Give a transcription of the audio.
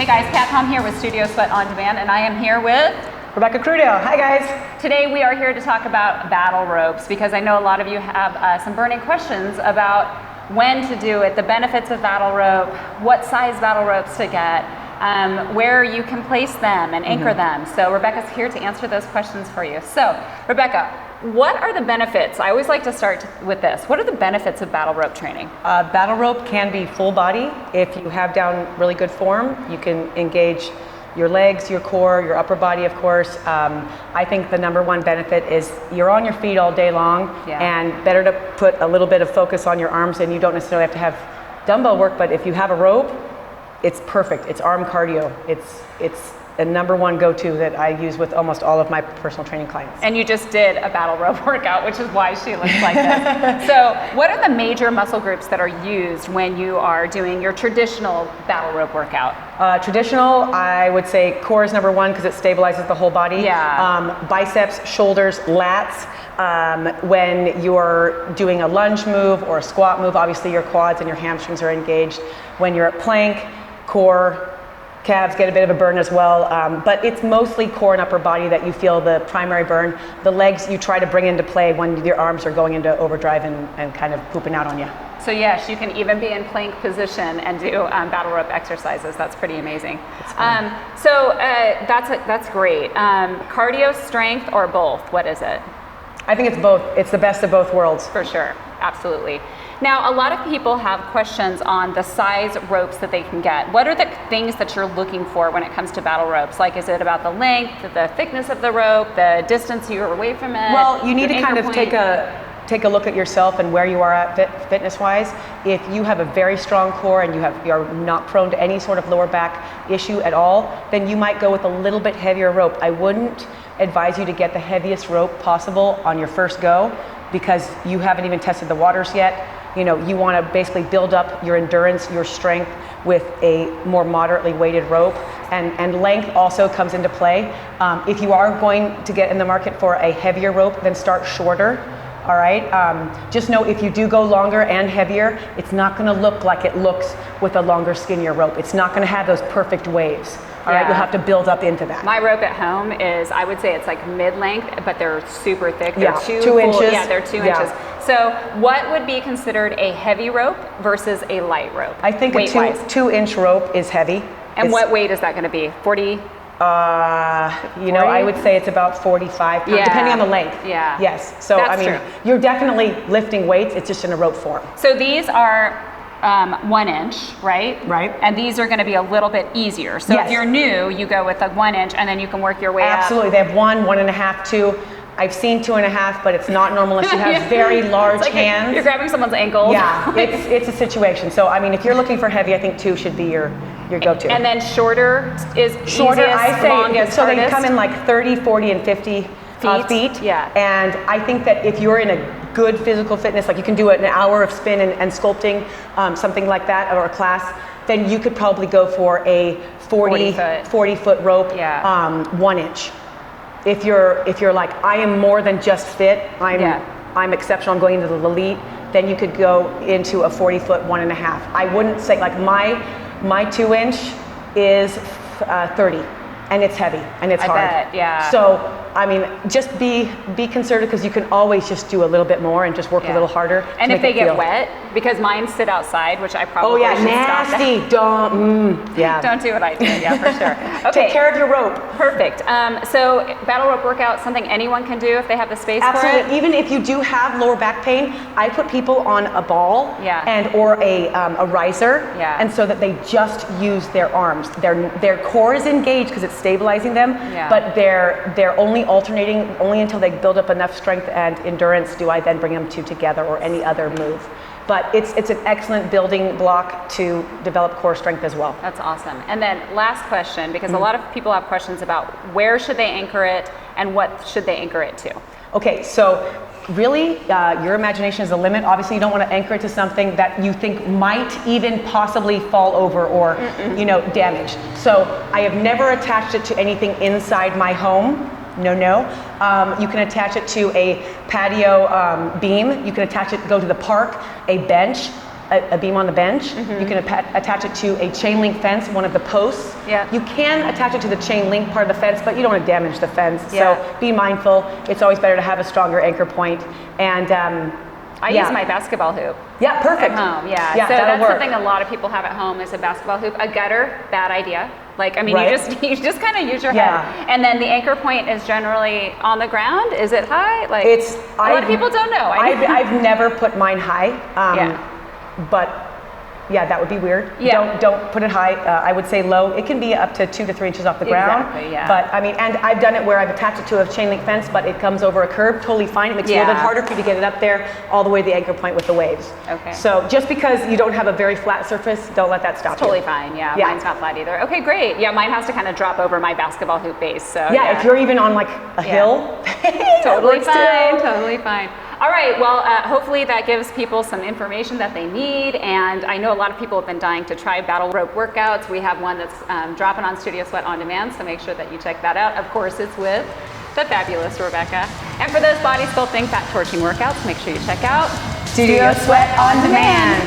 Hey guys, Kat Tom here with Studio Sweat On Demand, and I am here with Rebecca Crudo. Hi guys. Today we are here to talk about battle ropes because I know a lot of you have some burning questions about when to do it, the benefits of battle rope, what size battle ropes to get, where you can place them and anchor them. So Rebecca's here to answer those questions for you. So Rebecca, what are the benefits? I always like to start with this. What are the benefits of battle rope training? Battle rope can be full body. If you have down really good form, you can engage your legs, your core, your upper body, of course. I think the number one benefit is you're on your feet all day long, and better to put a little bit of focus on your arms, and you don't necessarily have to have dumbbell work, but if you have a rope, it's perfect. It's arm cardio. It's a number one go-to that I use with almost all of my personal training clients. And you just did a battle rope workout, which is why she looks like this. So what are the major muscle groups that are used when you are doing your traditional battle rope workout? Traditional, I would say core is number one because it stabilizes the whole body. Biceps, shoulders, lats. When you're doing a lunge move or a squat move, obviously your quads and your hamstrings are engaged. When you're at plank, core, calves get a bit of a burn as well, but it's mostly core and upper body that you feel the primary burn. The legs you try to bring into play when your arms are going into overdrive and kind of pooping out on you. So yes, you can even be in plank position and do battle rope exercises. That's pretty amazing. That's great. Cardio, strength, or both? What is it? I think it's both. It's the best of both worlds. For sure, absolutely. Now, a lot of people have questions on the size ropes that they can get. What are the things that you're looking for when it comes to battle ropes? Like, is it about the length, the thickness of the rope, the distance you're away from it? Well, you need to kind of take a look at yourself and where you are at fitness-wise. If you have a very strong core and you're not prone to any sort of lower back issue at all, then you might go with a little bit heavier rope. I wouldn't advise you to get the heaviest rope possible on your first go because you haven't even tested the waters yet. You know, you want to basically build up your endurance, your strength with a more moderately weighted rope, and length also comes into play. If you are going to get in the market for a heavier rope, then start shorter. All right, just know if you do go longer and heavier, it's not going to look like it looks with a longer, skinnier rope. It's not going to have those perfect waves. All right, you'll have to build up into that. My rope at home is, I would say it's like mid-length, but they're super thick. They're 2 inches. Yeah, they're 2 inches. So what would be considered a heavy rope versus a light rope? I think a 2-inch rope is heavy. And what weight is that going to be? 40? You know, I would say it's about 45 pounds, depending on the length. Yeah. Yes. So, That's I mean, true. You're definitely lifting weights. It's just in a rope form. So these are 1 inch, right? Right. And these are going to be a little bit easier. So if you're new, you go with a 1 inch, and then you can work your way up. Absolutely. They have 1, 1.5, 2. I've seen 2.5, but it's not normal unless you have very large hands. You're grabbing someone's ankle. Yeah, it's a situation. So, I mean, if you're looking for heavy, I think 2 should be your go-to. And then shorter is shorter, easiest, I say, longest, so hardest. they come in like 30, 40, and 50 feet. Yeah. And I think that if you're in a good physical fitness, like you can do an hour of spin and sculpting, something like that, or a class, then you could probably go for a 40 foot rope, 1 inch. If you're like, I am more than just fit, I'm exceptional, I'm going into the elite, then you could go into a 40 foot 1.5. I wouldn't say, like my 2 inch is 30, and it's heavy and it's hard. I bet, yeah. So, I mean, just be conservative because you can always just do a little bit more and just work a little harder. And if they get wet, because mine sit outside, which I probably should nasty. Stop Don't do what I did. Yeah, for sure. Okay. Take care of your rope. Perfect. So battle rope workout, something anyone can do if they have the space for it? Absolutely. Even if you do have lower back pain, I put people on a ball or a riser, and so that they just use their arms. Their core is engaged because it's stabilizing them, but they're only alternating until they build up enough strength and endurance do I then bring them together or any other move. But it's an excellent building block to develop core strength as well. That's awesome. And then last question, because a lot of people have questions about where should they anchor it and what should they anchor it to? Okay, so really your imagination is the limit. Obviously you don't want to anchor it to something that you think might even possibly fall over or damage. So I have never attached it to anything inside my home. No. You can attach it to a patio beam. You can attach it, go to the park, a bench. a beam on the bench. You can attach it to a chain link fence, one of the posts. Yeah. You can attach it to the chain link part of the fence, but you don't want to damage the fence. Yeah. So be mindful. It's always better to have a stronger anchor point. And I use my basketball hoop. Yeah, perfect. At home, yeah. Yeah, so that'll that's work. something a lot of people have at home is a basketball hoop. A gutter, bad idea. Like, I mean, Right. you just kind of use your Yeah. head. And then the anchor point is generally on the ground. Is it high? Like, It's a lot of people don't know. I've never put mine high. Yeah. But yeah, that would be weird. Yeah. Don't put it high. I would say low. It can be up to 2 to 3 inches off the ground. Exactly, yeah. But I mean, and I've done it where I've attached it to a chain link fence, but it comes over a curb, totally fine. It makes it a little bit Yeah. harder for you to get it up there all the way to the anchor point with the waves. Okay. So just because you don't have a very flat surface, don't let that stop Totally you. fine, yeah. Yeah. Mine's not flat either. Okay, great. Yeah, mine has to kind of drop over my basketball hoop base. So Yeah, if you're even on like a hill, that totally works fine, too. totally fine. All right, well, hopefully that gives people some information that they need, and I know a lot of people have been dying to try battle rope workouts. We have one that's dropping on Studio Sweat On Demand, so make sure that you check that out. Of course, it's with the fabulous Rebecca. And for those body sculpting, fat torching workouts, make sure you check out Studio Sweat On Demand.